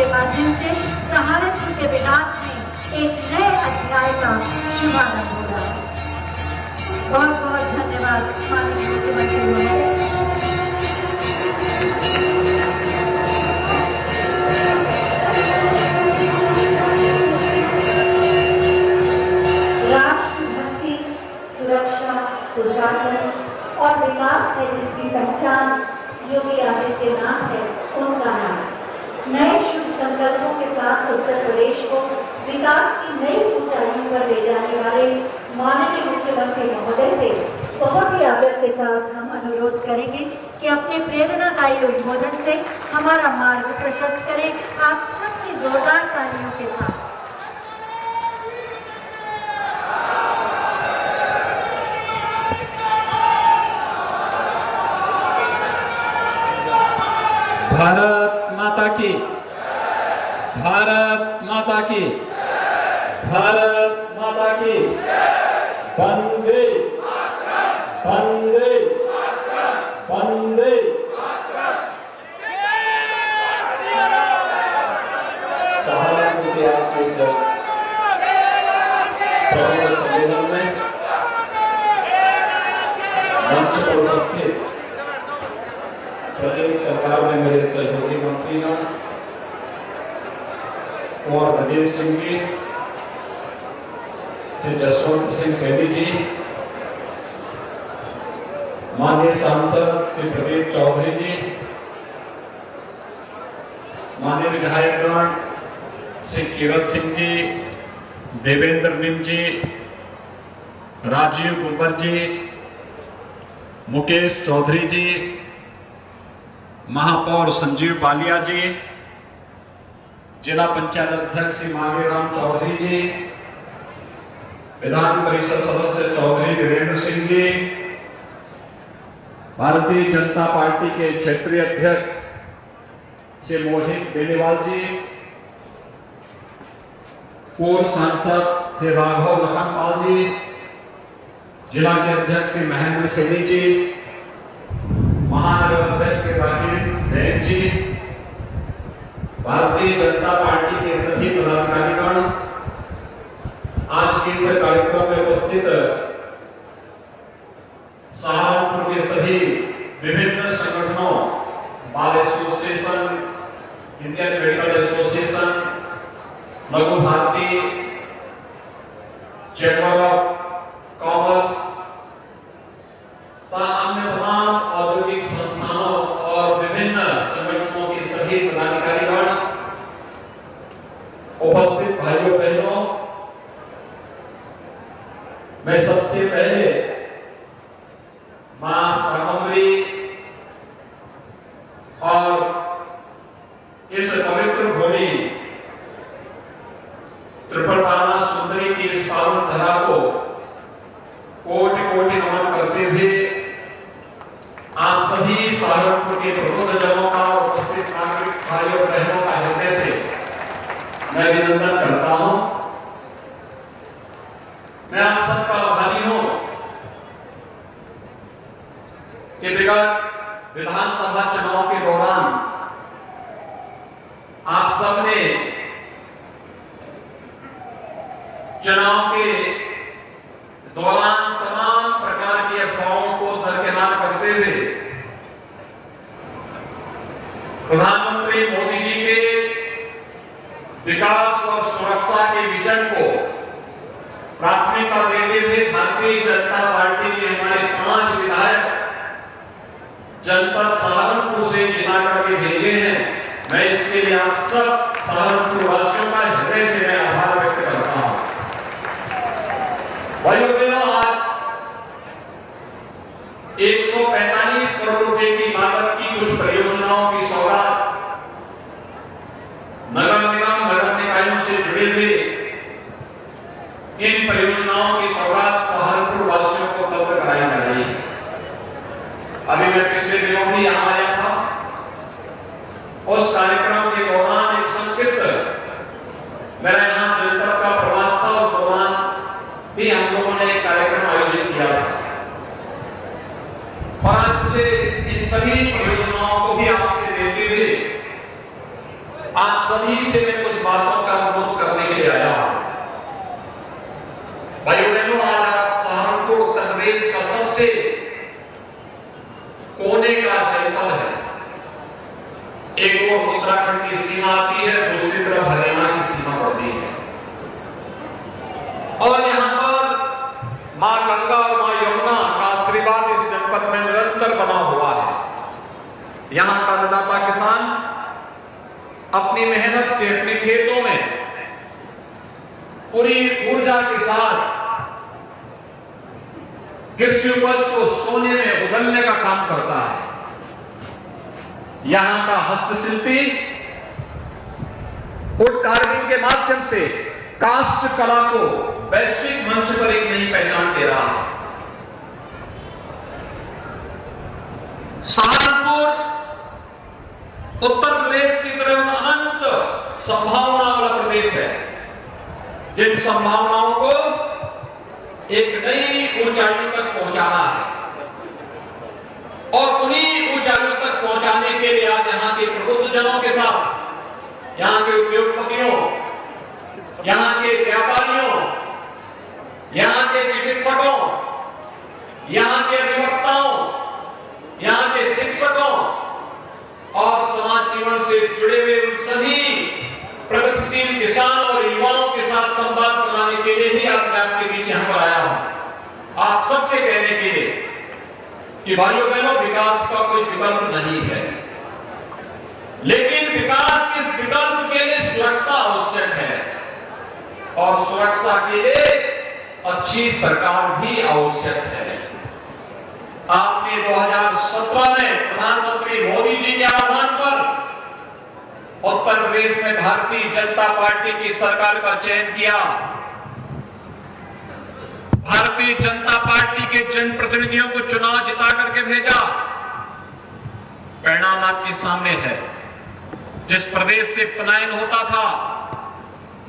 के माध्यम से सहारनपुर के विकास में एक नए अध्याय का शुभारंभ होगा। बहुत बहुत धन्यवाद माननीय मुख्यमंत्री महोदय। राष्ट्रभक्ति, सुरक्षा, सुशासन और विकास है जिसकी पहचान योगी आदित्यनाथ है, उनका नाम नए शुभ संकल्पों के साथ उत्तर प्रदेश को विकास की नई ऊंचाइयों पर ले जाने वाले माननीय मुख्यमंत्री महोदय से बहुत ही आदर के साथ हम अनुरोध करेंगे कि अपने प्रेरणादायी उद्बोधन से हमारा मार्ग प्रशस्त करें। आप सबकी जोरदार तालियों के साथ। भारत माता की, भारत माता की, भारत माता की, वंदे वंदे वंदे। सहारनपुर के आज के इस प्रमुख सम्मेलन में मंच पर उपस्थित प्रदेश सरकार में मेरे सहयोगी मंत्रीगण कुंवर ब्रजेश सिंह जी, श्री जसवंत सिंह सैनी जी, माननीय सांसद श्री प्रदीप चौधरी जी, माननीय विधायकगण श्री कीरत सिंह जी, देवेंद्र निम जी, राजीव कुंवर जी, मुकेश चौधरी जी, महापौर संजीव बालिया जी, जिला पंचायत अध्यक्ष श्री मांगेराम चौधरी जी, विधान परिषद सदस्य चौधरी वीरेंद्र सिंह जी, भारतीय जनता पार्टी के क्षेत्रीय अध्यक्ष श्री मोहित बेनीवाल जी, पूर्व सांसद श्री राघव लखनपाल जी, जिला के अध्यक्ष श्री महेंद्र सैनी जी, महानगर अध्यक्ष श्री राकेश जैन जी, भारतीय जनता पार्टी के सभी पदाधिकारीगण, आज के इस कार्यक्रम में उपस्थित सहारनपुर के सभी विभिन्न संगठनों, bar association, Indian medical association, लघु भारती, चैम्बर ऑफ कॉमर्स, अन्य तमाम औद्योगिक संस्थानों और विभिन्न संगठनों के सभी पदाधिकारीगण, उपस्थित भाइयों बहनों, मैं सबसे पहले मां शाकंभरी और इस पवित्र भूमि त्रिपुराना सुंदरी की इस पावन धरा को कोटि कोटि नमन करते हुए आप सभी सहारनपुर के प्रबुद्धजनों का और उपस्थित नागरिक भाइयों बहनों का हृदय से मैं अभिनंदन करता हूं। मैं आप सबका आभारी हूं कि विगत विधानसभा चुनाव के दौरान आप सबने चुनाव के दौरान तमाम प्रकार की अफवाहों को दरकिनार करते हुए प्रधानमंत्री मोदी जी के विकास और सुरक्षा के विजन को प्राथमिकता देते हुए भारतीय जनता पार्टी के हमारे 5 विधायक जनपद सहारनपुर से जिला करके भेजे हैं। मैं इसके लिए आप सब सहारनपुर वासियों का हृदय से मैं आभार व्यक्त करता हूं। भाइयों बहनों, आज 145 करोड़ रुपए की लागत की कुछ परियोजनाओं की सौगात नगर निगम, नगर निकायों से जुड़े हुए इन परियोजनाओं की सौगात सहारनपुर वासियों को उपलब्ध कराई जा रही है। अभी मैं पिछले दिनों भी यहां आया था। उस कार्यक्रम के दौरान एक संक्षिप्त मेरा यहां जनपद का प्रवास था। उस दौरान भी हम लोगों ने एक कार्यक्रम आयोजित किया था और आज मुझे इन सभी परियोजनाओं को भी आपसे देते हुए आज सभी से मैं कुछ बातों का अनुरोध करने के लिए आया हूं। भाइयों बहनों, आज सहारनपुर उत्तर प्रदेश का सबसे कोने का जनपद है। एक ओर उत्तराखंड की सीमा आती है, दूसरी तरफ हरियाणा की सीमा पड़ती है। और यहां पर मां गंगा और मां यमुना का आशीर्वाद इस जनपद में निरंतर बना हुआ है। यहां का अन्नदाता किसान अपनी मेहनत से अपने खेतों में पूरी ऊर्जा के साथ कृषि उपज को सोने में बदलने का काम करता है। यहां का हस्तशिल्पी वुड कार्विंग के माध्यम से काष्ठ कला को वैश्विक मंच पर एक नई पहचान दे रहा है। सहारनपुर उत्तर प्रदेश की तरह अनंत संभावना वाला प्रदेश है, जिन संभावनाओं को एक नई ऊंचाइयों तक पहुंचाना है। और उन्हीं ऊंचाइयों तक पहुंचाने के लिए आज यहां के प्रबुद्धजनों के साथ, यहां के उद्योगपतियों, यहां के व्यापारियों, यहां के चिकित्सकों, यहां के अधिवक्ताओं, यहां के शिक्षकों और समाज जीवन से जुड़े हुए उन सभी प्रगतिशील किसान और युवाओं के साथ संवाद बनाने के लिए ही आज मैं आपके बीच यहां पर आया हूं। आप सबसे कहने के लिए कि भाइयों बहनों, विकास का कोई विकल्प नहीं है, लेकिन विकास के इस विकल्प के लिए सुरक्षा आवश्यक है और सुरक्षा के लिए अच्छी सरकार भी आवश्यक है। आपने 2017 में प्रधानमंत्री मोदी जी के आह्वान पर उत्तर प्रदेश में भारतीय जनता पार्टी की सरकार का चयन किया। भारतीय जनता पार्टी के जनप्रतिनिधियों को चुनाव जिता करके भेजा। परिणाम आपके सामने है। जिस प्रदेश से पलायन होता था,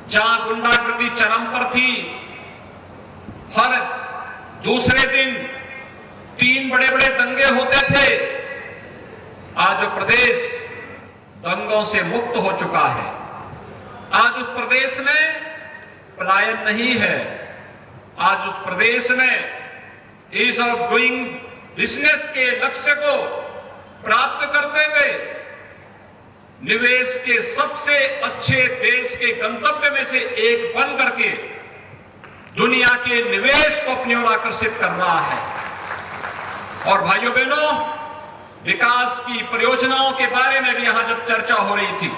जहां गुंडागर्दी चरम पर थी, हर दूसरे दिन 3 बड़े-बड़े दंगे होते थे, आज वो प्रदेश दंगों से मुक्त हो चुका है। आज उस प्रदेश में पलायन नहीं है। आज उस प्रदेश में ईज ऑफ डूइंग बिजनेस के लक्ष्य को प्राप्त करते हुए निवेश के सबसे अच्छे देश के गंतव्य में से एक बन करके दुनिया के निवेश को अपनी ओर आकर्षित कर रहा है। और भाइयों बहनों, विकास की परियोजनाओं के बारे में भी यहां जब चर्चा हो रही थी,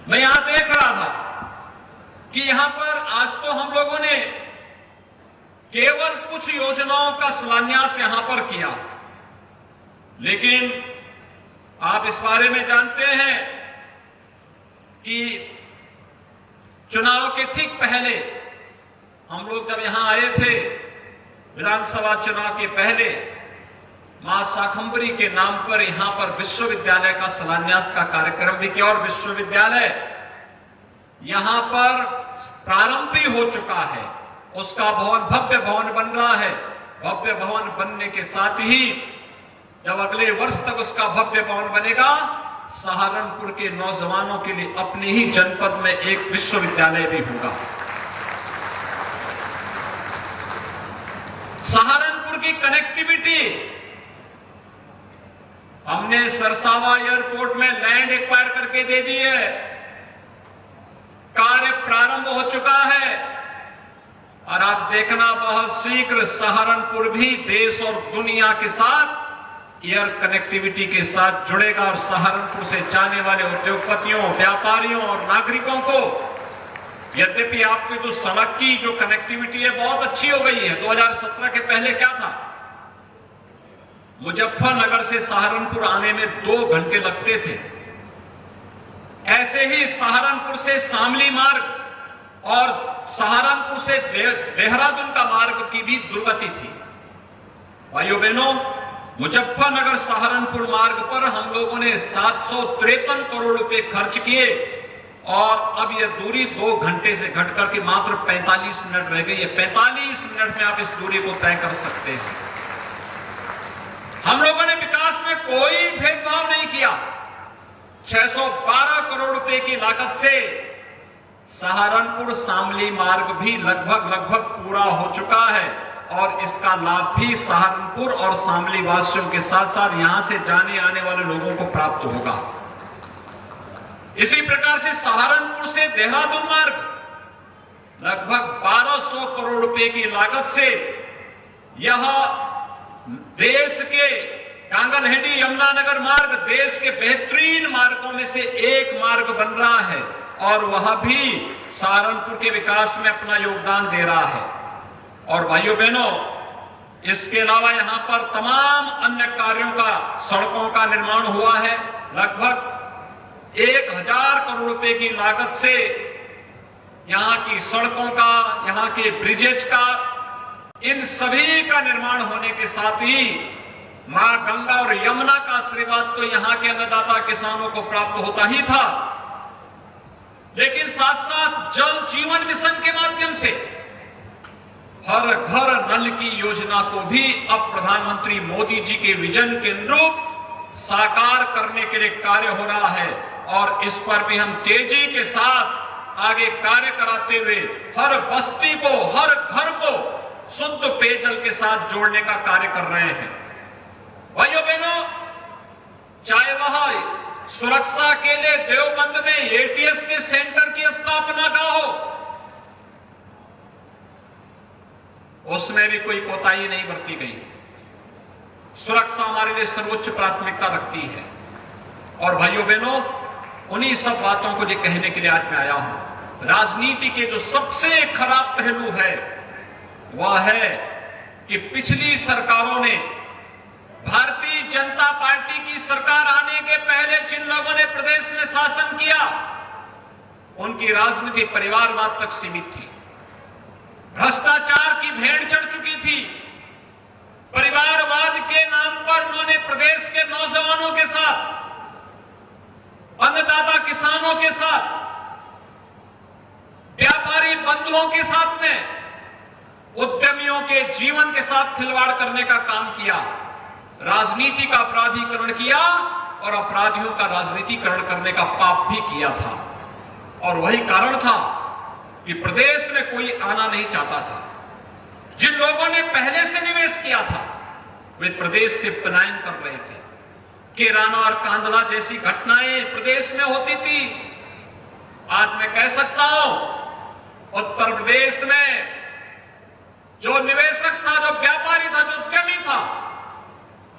मैं यहां देख रहा था कि यहां पर आज तो हम लोगों ने केवल कुछ योजनाओं का शिलान्यास यहां पर किया, लेकिन आप इस बारे में जानते हैं कि चुनाव के ठीक पहले हम लोग जब यहां आए थे, विधानसभा चुनाव के पहले मां शाकंभरी के नाम पर यहां पर विश्वविद्यालय का शिलान्यास का कार्यक्रम भी किया और विश्वविद्यालय यहां पर प्रारंभ भी हो चुका है। उसका भवन भव्य भवन बन रहा है। भव्य भवन बनने के साथ ही जब अगले वर्ष तक उसका भव्य भवन बनेगा, सहारनपुर के नौजवानों के लिए अपने ही जनपद में एक विश्वविद्यालय भी होगा। सहारनपुर की कनेक्टिविटी, हमने सरसावा एयरपोर्ट में लैंड एक्वायर करके दे दी है, कार्य प्रारंभ हो चुका है और आप देखना बहुत शीघ्र सहारनपुर भी देश और दुनिया के साथ एयर कनेक्टिविटी के साथ जुड़ेगा और सहारनपुर से जाने वाले उद्योगपतियों, व्यापारियों और नागरिकों को, यद्यपि आपकी तो सड़क की जो कनेक्टिविटी है बहुत अच्छी हो गई है। 2017 के पहले क्या था, मुजफ्फरनगर से सहारनपुर आने में 2 घंटे लगते थे। ऐसे ही सहारनपुर से शामली मार्ग और सहारनपुर से देहरादून का मार्ग की भी दुर्गति थी। भाइयों बहनों, मुजफ्फरनगर सहारनपुर मार्ग पर हम लोगों ने 753 करोड़ रुपए खर्च किए और अब यह दूरी 2 घंटे से घटकर के मात्र 45 मिनट रह गई है। 45 मिनट में आप इस दूरी को तय कर सकते हैं। हम लोगों ने विकास में कोई भेदभाव नहीं किया, 612 करोड़ रुपए की लागत से सहारनपुर शामली मार्ग भी लगभग पूरा हो चुका है और इसका लाभ भी सहारनपुर और शामली वासियों के साथ साथ यहां से जाने आने वाले लोगों को प्राप्त होगा। इसी प्रकार से सहारनपुर से देहरादून मार्ग लगभग 1200 करोड़ रुपए की लागत से यह देश के कांगनहेडी यमुनानगर मार्ग देश के बेहतरीन मार्गों में से एक मार्ग बन रहा है और वह भी सहारनपुर के विकास में अपना योगदान दे रहा है। और भाइयों बहनों, इसके अलावा यहां पर तमाम अन्य कार्यों का, सड़कों का निर्माण हुआ है। लगभग 1000 करोड़ रुपए की लागत से यहां की सड़कों का, यहां के ब्रिजेज का, इन सभी का निर्माण होने के साथ ही मां गंगा और यमुना का आशीर्वाद तो यहां के अन्नदाता किसानों को प्राप्त होता ही था, लेकिन साथ साथ जल जीवन मिशन के माध्यम से हर घर नल की योजना को भी अब प्रधानमंत्री मोदी जी के विजन के अनुरूप साकार करने के लिए कार्य हो रहा है और इस पर भी हम तेजी के साथ आगे कार्य कराते हुए हर बस्ती को, हर घर को शुद्ध पेयजल के साथ जोड़ने का कार्य कर रहे हैं। भाइयों बहनों, चाहे वह सुरक्षा के लिए देवबंद में एटीएस के सेंटर की स्थापना का हो, उसमें भी कोई कोताही नहीं बरती गई। सुरक्षा हमारे लिए सर्वोच्च प्राथमिकता रखती है। और भाइयों बहनों, उन्हीं सब बातों को जो कहने के लिए आज मैं आया हूं। राजनीति के जो सबसे खराब पहलू है वह है कि पिछली सरकारों ने, भारतीय जनता पार्टी की सरकार आने के पहले जिन लोगों ने प्रदेश में शासन किया, उनकी राजनीति परिवारवाद तक सीमित थी, भ्रष्टाचार की भेड़ चढ़ चुकी थी। परिवारवाद के नाम पर उन्होंने प्रदेश के नौजवानों के साथ, अन्नदाता किसानों के साथ, व्यापारी बंधुओं के साथ में, उद्यमियों के जीवन के साथ खिलवाड़ करने का काम किया, राजनीति का अपराधीकरण किया और अपराधियों का राजनीतिकरण करने का पाप भी किया था। और वही कारण था कि प्रदेश में कोई आना नहीं चाहता था। जिन लोगों ने पहले से निवेश किया था वे प्रदेश से पलायन कर रहे थे। केराना और कांदला जैसी घटनाएं प्रदेश में होती थी। आज मैं कह सकता हूं, उत्तर प्रदेश में जो निवेशक था, जो व्यापारी था, जो उद्यमी था,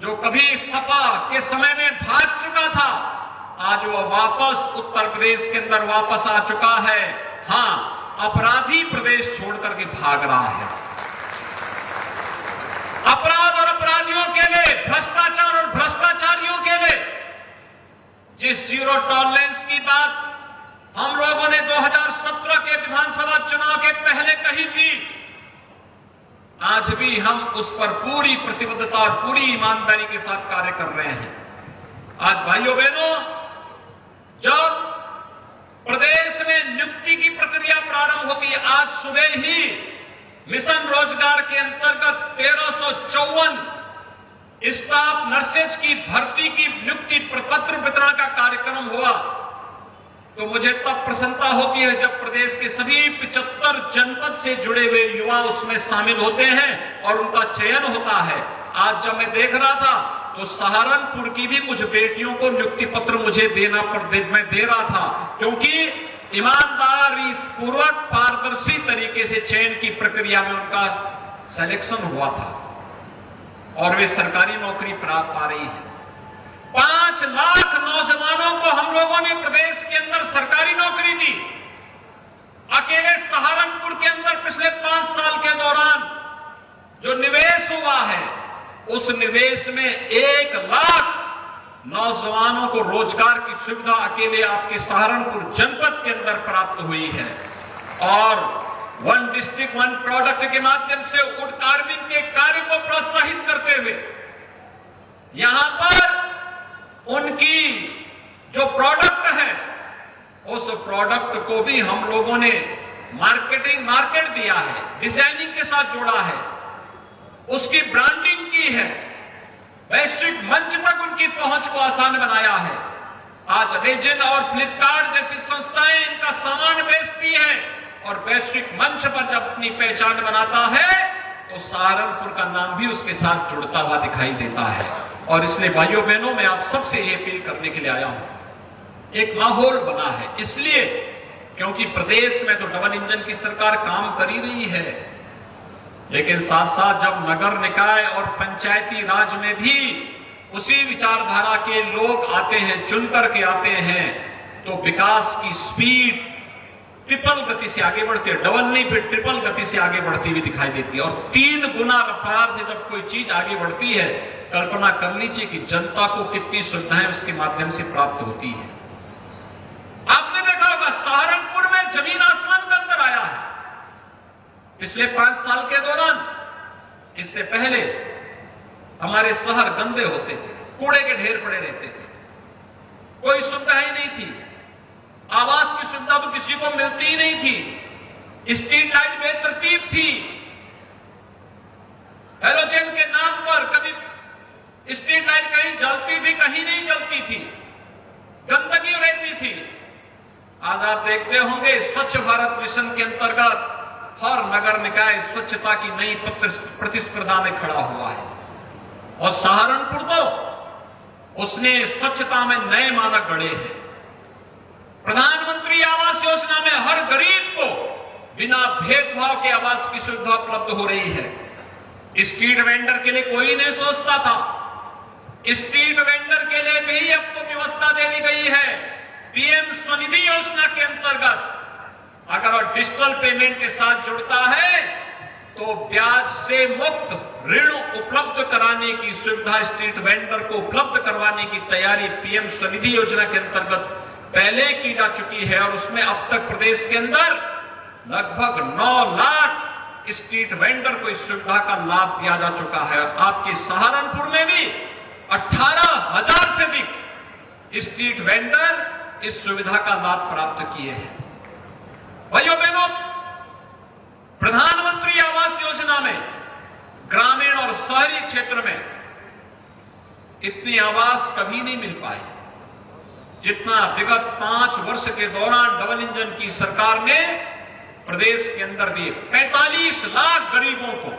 जो कभी सपा के समय में भाग चुका था, आज वो वापस उत्तर प्रदेश के अंदर वापस आ चुका है। हां, अपराधी प्रदेश छोड़कर के भाग रहा है। अपराध और अपराधियों के लिए, भ्रष्टाचार और भ्रष्टाचारियों के लिए जिस जीरो टॉलरेंस की बात हम लोगों ने 2017 के विधानसभा चुनाव के पहले कही थी, आज भी हम उस पर पूरी प्रतिबद्धता और पूरी ईमानदारी के साथ कार्य कर रहे हैं। आज भाइयों बहनों, जब प्रदेश में नियुक्ति की प्रक्रिया प्रारंभ होती है, आज सुबह ही मिशन रोजगार के अंतर्गत 1354 स्टाफ नर्सेज की भर्ती की नियुक्ति प्रपत्र वितरण का कार्यक्रम हुआ, तो मुझे तब प्रसन्नता होती है जब प्रदेश के सभी 75 जनपद से जुड़े हुए युवा उसमें शामिल होते हैं और उनका चयन होता है। आज जब मैं देख रहा था तो सहारनपुर की भी कुछ बेटियों को नियुक्ति पत्र मुझे मैं दे रहा था, क्योंकि ईमानदारी पूर्वक पारदर्शी तरीके से चयन की प्रक्रिया में उनका सिलेक्शन हुआ था और वे सरकारी नौकरी प्राप्त पा रही है। 5 लाख नौजवानों को हम लोगों ने प्रदेश के अंदर सरकारी नौकरी दी। अकेले सहारनपुर के अंदर पिछले 5 साल के दौरान जो निवेश हुआ है, उस निवेश में 1 लाख नौजवानों को रोजगार की सुविधा अकेले आपके सहारनपुर जनपद के अंदर प्राप्त हुई है। और वन डिस्ट्रिक्ट वन प्रोडक्ट के माध्यम से वुड कार्विंग के कार्य को प्रोत्साहित करते हुए यहां पर उनकी जो प्रोडक्ट है, उस प्रोडक्ट को भी हम लोगों ने मार्केट दिया है, डिजाइनिंग के साथ जोड़ा है, उसकी ब्रांडिंग की है, वैश्विक मंच तक उनकी पहुंच को आसान बनाया है। आज अमेजन और फ्लिपकार्ट जैसी संस्थाएं इनका सामान बेचती हैं और वैश्विक मंच पर जब अपनी पहचान बनाता है तो सहारनपुर का नाम भी उसके साथ जुड़ता हुआ दिखाई देता है। और इसलिए भाइयों बहनों, मैं आप सबसे ये अपील करने के लिए आया हूं। एक माहौल बना है इसलिए क्योंकि प्रदेश में तो डबल इंजन की सरकार काम कर ही रही है, लेकिन साथ साथ जब नगर निकाय और पंचायती राज में भी उसी विचारधारा के लोग आते हैं, चुन करके आते हैं, तो विकास की स्पीड ट्रिपल गति से आगे बढ़ती है, डबल नहीं फिर ट्रिपल गति से आगे बढ़ती हुई दिखाई देती है। और 3 गुना रफ्तार से जब कोई चीज आगे बढ़ती है, कल्पना कर लीजिए कि जनता को कितनी सुविधाएं उसके माध्यम से प्राप्त होती है। आपने देखा होगा सहारनपुर में जमीन आसमान का अंतर आया है पिछले 5 साल के दौरान। इससे पहले हमारे शहर गंदे होते थे, कूड़े के ढेर पड़े रहते थे, कोई सुविधा ही नहीं थी, आवास की सुविधा तो किसी को मिलती ही नहीं थी, स्ट्रीट लाइट बेतरतीब थी, हेलोजन के नाम पर कभी स्ट्रीट लाइट कहीं जलती थी, कहीं नहीं जलती थी, गंदगी रहती थी। आज आप देखते होंगे स्वच्छ भारत मिशन के अंतर्गत हर नगर निकाय स्वच्छता की नई प्रतिस्पर्धा में खड़ा हुआ है और सहारनपुर तो उसने स्वच्छता में नए मानक गढ़े हैं। प्रधानमंत्री आवास योजना में हर गरीब को बिना भेदभाव के आवास की सुविधा उपलब्ध हो रही है। स्ट्रीट वेंडर के लिए कोई नहीं सोचता था, स्ट्रीट वेंडर के लिए भी अब तो व्यवस्था दे दी गई है। पीएम स्वनिधि योजना के अंतर्गत अगर वह डिजिटल पेमेंट के साथ जुड़ता है तो ब्याज से मुक्त ऋण उपलब्ध कराने की सुविधा स्ट्रीट वेंडर को उपलब्ध करवाने की तैयारी पीएम स्वनिधि योजना के अंतर्गत पहले की जा चुकी है और उसमें अब तक प्रदेश के अंदर लगभग 9 लाख स्ट्रीट वेंडर को इस सुविधा का लाभ दिया जा चुका है। और आपके सहारनपुर में भी 18,000 से अधिक स्ट्रीट वेंडर इस सुविधा का लाभ प्राप्त किए हैं। भाइयों बहनों, प्रधानमंत्री आवास योजना में ग्रामीण और शहरी क्षेत्र में इतने आवास कभी नहीं मिल पाए जितना विगत 5 वर्ष के दौरान डबल इंजन की सरकार ने प्रदेश के अंदर दिए। 45 लाख गरीबों को,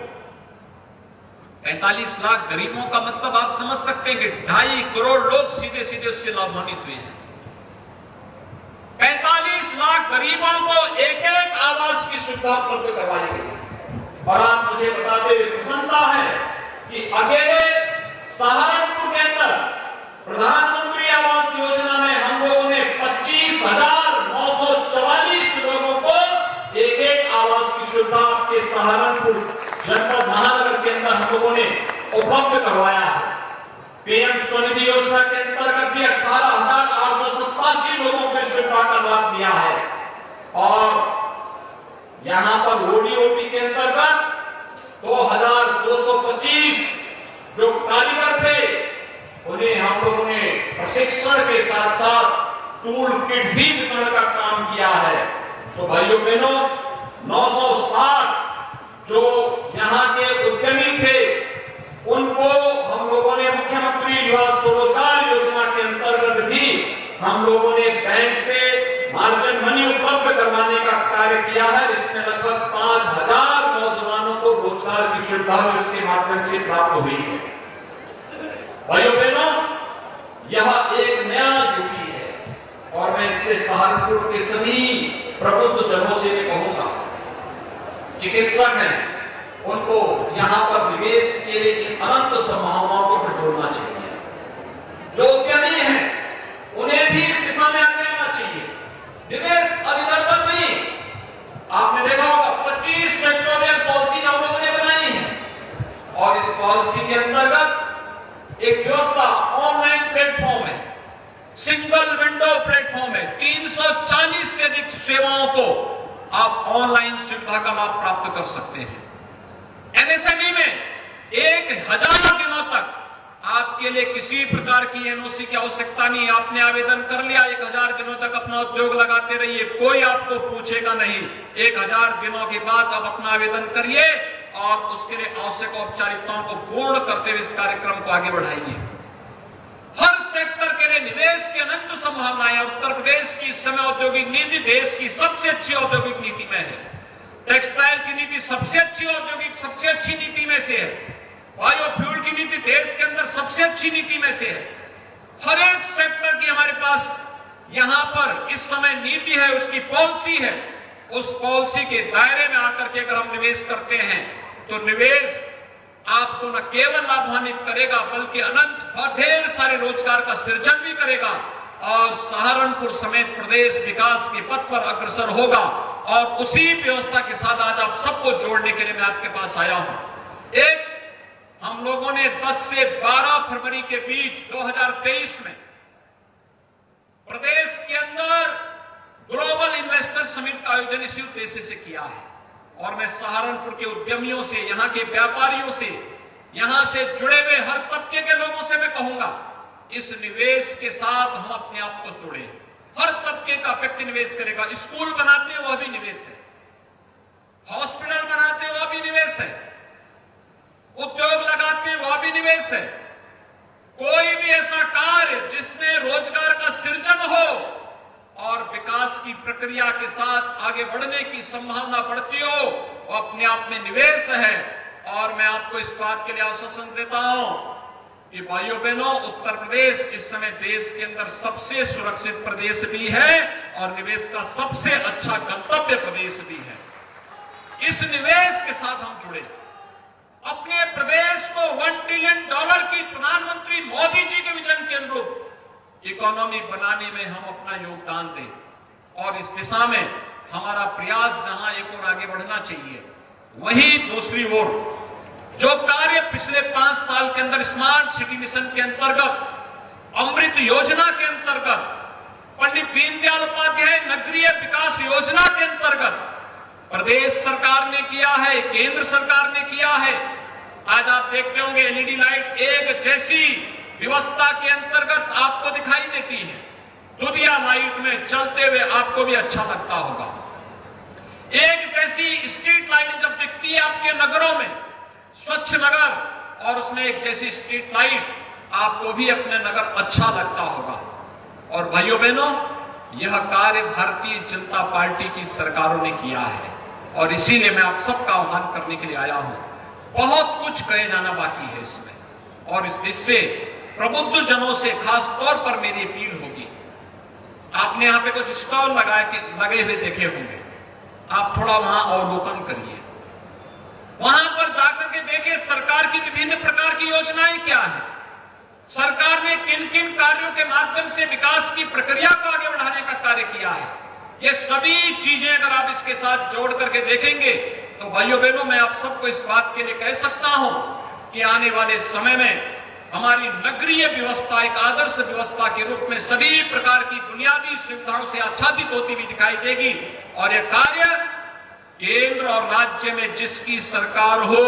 45 लाख गरीबों का मतलब आप समझ सकते हैं कि 2.5 करोड़ लोग सीधे सीधे उससे लाभान्वित हुए हैं। 45 लाख गरीबों को एक आवास की सुविधा उपलब्ध करवाई गई। और आप मुझे बताते हुए प्रसन्नता है कि अकेले सहारनपुर के अंदर प्रधानमंत्री आवास योजना में हम लोगों ने 25,944 लोगों को एक आवास की सुविधा के सहारनपुर जनपद महानगर के अंदर हम लोगों ने उपलब्ध करवाया है। पीएम स्वनिधि योजना के अंतर्गत भी 18,887 लोगों को सुविधा का लाभ दिया है। और यहां पर ओडीओपी के अंतर्गत 2,225 जो कारीगर थे उन्हें हम लोगों ने प्रशिक्षण के साथ साथ टूल किट भी वितरण का काम किया है। तो भाइयों बहनों, 960 जो यहां के उद्यमी थे उनको हम लोगों ने मुख्यमंत्री युवा स्वरोजगार योजना के अंतर्गत भी हम लोगों ने बैंक से मार्जिन मनी उपलब्ध करवाने का कार्य किया है। इसमें लगभग 5,000 नौजवानों को रोजगार की सुविधा इसके माध्यम से प्राप्त हुई है। भाइयों बहनों, यह एक नया यूपी है और मैं इसलिए सहारनपुर के सभी प्रबुद्ध जनों से भी कहूंगा, चिकित्सक हैं उनको यहां पर निवेश के लिए अनंत संभावनाओं को टटोलना चाहिए। जो उद्यमी हैं उन्हें भी इस दिशा में आगे आना चाहिए। निवेश अब इधर उधर नहीं। आपने देखा होगा 25 सेक्टोरियल पॉलिसी हम लोगों ने बनाई है और इस पॉलिसी के अंतर्गत एक व्यवस्था ऑनलाइन प्लेटफॉर्म है, सिंगल विंडो प्लेटफॉर्म है। 340 से अधिक सेवाओं को आप ऑनलाइन सुविधा का लाभ प्राप्त कर सकते हैं। एमएसएमई में 1,000 दिनों तक आपके लिए किसी प्रकार की एनओसी की आवश्यकता नहीं। आपने आवेदन कर लिया, 1,000 दिनों तक अपना उद्योग लगाते रहिए, कोई आपको पूछेगा नहीं। 1,000 दिनों के बाद आप अपना आवेदन करिए और उसके लिए आवश्यक औपचारिकताओं को पूर्ण करते हुए इस कार्यक्रम को आगे बढ़ाइए। हर सेक्टर के लिए निवेश की अनंत संभावनाएं। उत्तर प्रदेश की इस समय औद्योगिक नीति देश की सबसे अच्छी औद्योगिक नीति में है। टेक्सटाइल की नीति सबसे अच्छी नीति में से है। बायोफ्यूल की नीति देश के अंदर सबसे अच्छी नीति में से है। हर एक सेक्टर की हमारे पास यहां पर इस समय नीति है, उसकी पॉलिसी है। उस पॉलिसी के दायरे में आकर के अगर हम निवेश करते हैं तो निवेश आपको न केवल लाभान्वित करेगा बल्कि अनंत और ढेर सारे रोजगार का सृजन भी करेगा और सहारनपुर समेत प्रदेश विकास के पथ पर अग्रसर होगा। और उसी व्यवस्था के साथ आज आप सबको जोड़ने के लिए मैं आपके पास आया हूं। एक हम लोगों ने 10 से 12 फरवरी के बीच 2023 में प्रदेश के अंदर ग्लोबल इन्वेस्टर समिट का आयोजन इसी उद्देश्य से किया है। और मैं सहारनपुर के उद्यमियों से, यहां के व्यापारियों से, यहां से जुड़े हुए हर तबके के लोगों से मैं कहूंगा, इस निवेश के साथ हम अपने आप को जोड़े। हर तबके का व्यक्ति निवेश करेगा। स्कूल बनाते हैं वह भी निवेश है, हॉस्पिटल बनाते हैं वह भी निवेश है, उद्योग लगाते हैं वह भी निवेश है। कोई भी ऐसा कार्य जिसमें रोजगार का सृजन हो और विकास की प्रक्रिया के साथ आगे बढ़ने की संभावना बढ़ती हो, वो अपने आप में निवेश है। और मैं आपको इस बात के लिए आश्वासन देता हूं कि भाइयों बहनों, उत्तर प्रदेश इस समय देश के अंदर सबसे सुरक्षित प्रदेश भी है और निवेश का सबसे अच्छा गंतव्य प्रदेश भी है। इस निवेश के साथ हम जुड़े, अपने प्रदेश को $1 ट्रिलियन की प्रधानमंत्री मोदी जी के विजन के अनुरूप इकोनॉमी बनाने में हम अपना योगदान दें। और इस दिशा में हमारा प्रयास जहां एक और आगे बढ़ना चाहिए, वहीं दूसरी ओर जो कार्य पिछले 5 साल के अंदर स्मार्ट सिटी मिशन के अंतर्गत, अमृत योजना के अंतर्गत, पंडित दीनदयाल उपाध्याय नगरीय विकास योजना के अंतर्गत प्रदेश सरकार ने किया है, केंद्र सरकार ने किया है। आज आप देखते होंगे एलईडी लाइट एक जैसी व्यवस्था के अंतर्गत आपको दिखाई देती है। दुधिया लाइट में चलते हुए आपको भी अच्छा लगता होगा। एक जैसी स्ट्रीट लाइट जब दिखती है आपके नगरों में, स्वच्छ नगर, और उसमें एक जैसी स्ट्रीट लाइट, आपको भी अपने नगर अच्छा लगता होगा। और भाइयों बहनों, यह कार्य भारतीय जनता पार्टी की सरकारों ने किया है और इसीलिए मैं आप सबका आह्वान करने के लिए आया हूं। बहुत कुछ कहे जाना बाकी है इसमें और इससे प्रबुद्ध जनों से खास तौर पर मेरी अपील होगी। आपने यहां पे कुछ स्टॉल लगे हुए देखे होंगे, आप थोड़ा वहां अवलोकन करिए, वहां पर जाकर के देखिए सरकार की विभिन्न प्रकार की योजनाएं क्या है, सरकार ने किन किन कार्यों के माध्यम से विकास की प्रक्रिया को आगे बढ़ाने का कार्य किया है। ये सभी चीजें अगर आप इसके साथ जोड़ करके देखेंगे तो भाइयों बहनों, मैं आप सबको इस बात के लिए कह सकता हूं कि आने वाले समय में हमारी नगरीय व्यवस्था एक आदर्श व्यवस्था के रूप में सभी प्रकार की बुनियादी सुविधाओं से आच्छादित होती हुई दिखाई देगी। और यह कार्य केंद्र और राज्य में जिसकी सरकार हो,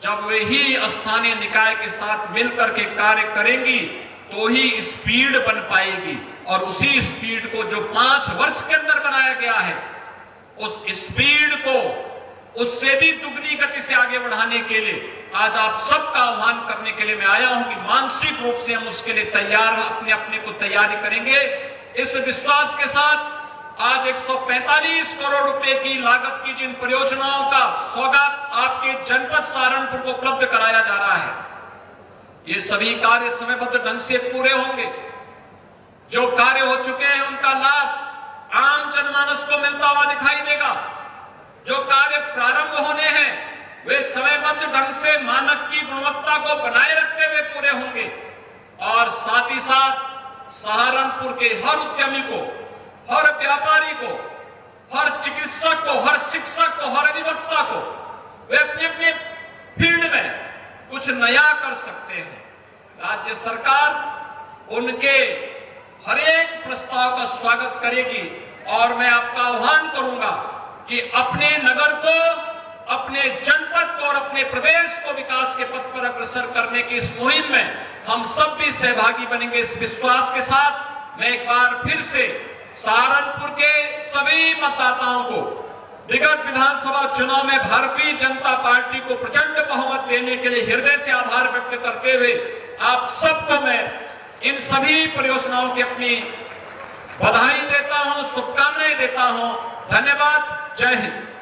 जब वही स्थानीय निकाय के साथ मिलकर के कार्य करेंगी तो ही स्पीड बन पाएगी। और उसी स्पीड को जो 5 वर्ष के अंदर बनाया गया है, उस स्पीड को उससे भी दुगनी गति से आगे बढ़ाने के लिए आज आप सबका आह्वान करने के लिए मैं आया हूं कि मानसिक रूप से हम उसके लिए तैयार, अपने अपने को तैयारी करेंगे। इस विश्वास के साथ आज 145 करोड़ रुपए की लागत की जिन परियोजनाओं का सौगात आपके जनपद सहारनपुर को उपलब्ध कराया जा रहा है, ये सभी कार्य समयबद्ध ढंग से पूरे होंगे। जो कार्य हो चुके हैं उनका लाभ आम जनमानस को मिलता हुआ दिखाई देगा। जो कार्य प्रारंभ होने हैं वे समयबद्ध ढंग से मानक की गुणवत्ता को बनाए रखते हुए पूरे होंगे। और साथ ही साथ सहारनपुर के हर उद्यमी को, हर व्यापारी को, हर चिकित्सक को, हर शिक्षक को, हर अधिवक्ता को वे अपने अपने फील्ड में कुछ नया कर सकते हैं। राज्य सरकार उनके हर एक प्रस्ताव का स्वागत करेगी और मैं आपका आह्वान करूंगा कि अपने नगर को, अपने जनपद को और अपने प्रदेश को विकास के पथ पर अग्रसर करने की इस मुहिम में हम सब भी सहभागी बनेंगे। इस विश्वास के साथ मैं एक बार फिर से सहारनपुर के सभी मतदाताओं को विगत विधानसभा चुनाव में भारतीय जनता पार्टी को प्रचंड बहुमत देने के लिए हृदय से आभार व्यक्त करते हुए आप सबको मैं इन सभी परियोजनाओं की अपनी बधाई देता हूं, शुभकामनाएं देता हूं। धन्यवाद। जय हिंद।